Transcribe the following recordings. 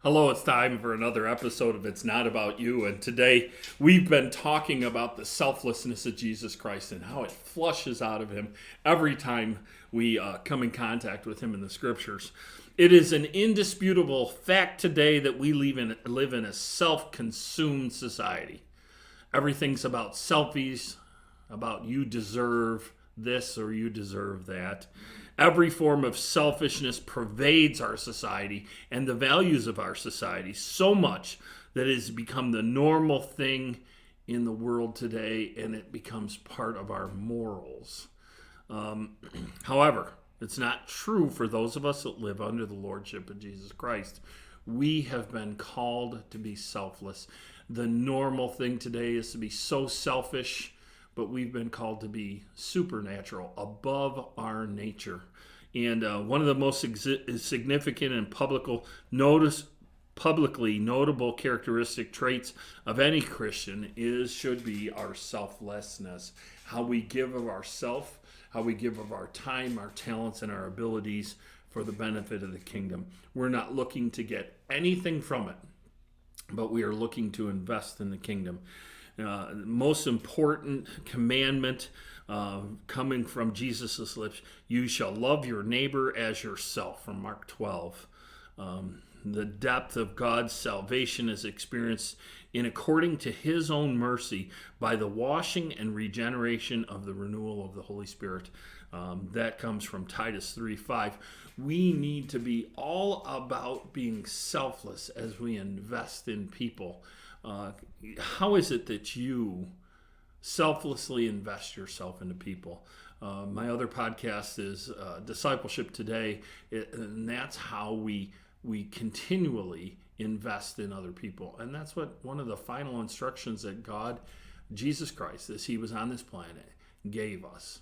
Hello, it's time for another episode of It's Not About You. And today we've been talking about the selflessness of Jesus Christ and how it flushes out of him every time we come in contact with him in the scriptures. It is an indisputable fact today that we live in a self-consumed society. Everything's about selfies, about you deserve this or you deserve that. Every form of selfishness pervades our society and the values of our society so much that it has become the normal thing in the world today, and it becomes part of our morals. However, it's not true for those of us that live under the lordship of Jesus Christ. We have been called to be selfless. The normal thing today is to be so selfish, but we've been called to be supernatural, above our nature. And one of the most significant and publicly notable characteristic traits of any Christian should be our selflessness. How we give of ourself, how we give of our time, our talents, and our abilities for the benefit of the kingdom. We're not looking to get anything from it, but we are looking to invest in the kingdom. Most important commandment coming from Jesus' lips, you shall love your neighbor as yourself, from Mark 12. The depth of God's salvation is experienced in according to his own mercy by the washing and regeneration of the renewal of the Holy Spirit. That comes from Titus 3:5. We need to be all about being selfless as we invest in people. How is it that you selflessly invest yourself into people? My other podcast is Discipleship Today, and that's how we continually invest in other people. And that's what one of the final instructions that God, Jesus Christ, as he was on this planet, gave us.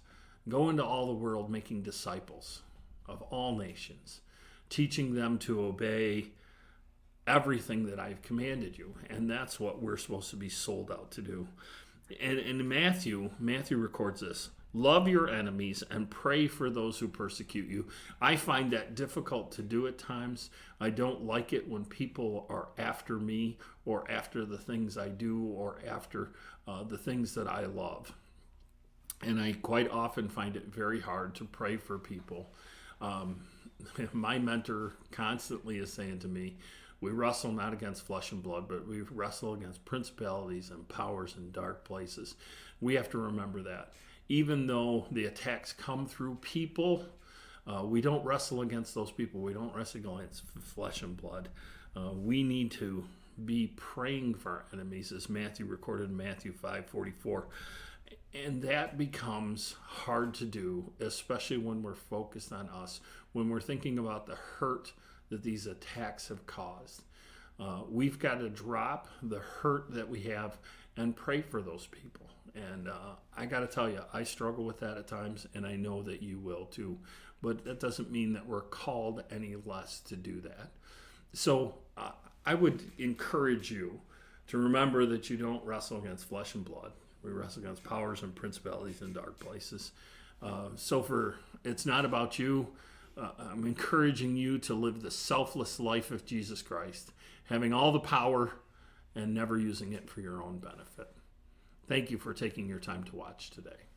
Go into all the world making disciples of all nations, teaching them to obey everything that I've commanded you. And that's what we're supposed to be sold out to do. And in Matthew records this: love your enemies and pray for those who persecute you. I find that difficult to do at times. I don't like it when people are after me or after the things I do or after the things that I love. And I quite often find it very hard to pray for people. My mentor constantly is saying to me, we wrestle not against flesh and blood, but we wrestle against principalities and powers in dark places. We have to remember that. Even though the attacks come through people, we don't wrestle against those people. We don't wrestle against flesh and blood. We need to be praying for our enemies, as Matthew recorded in Matthew 5:44. And that becomes hard to do, especially when we're focused on us, when we're thinking about the hurt that these attacks have caused. We've got to drop the hurt that we have and pray for those people. And I got to tell you, I struggle with that at times, and I know that you will too. But that doesn't mean that we're called any less to do that. So I would encourage you to remember that you don't wrestle against flesh and blood. We wrestle against powers and principalities in dark places. It's not about you. I'm encouraging you to live the selfless life of Jesus Christ, having all the power and never using it for your own benefit. Thank you for taking your time to watch today.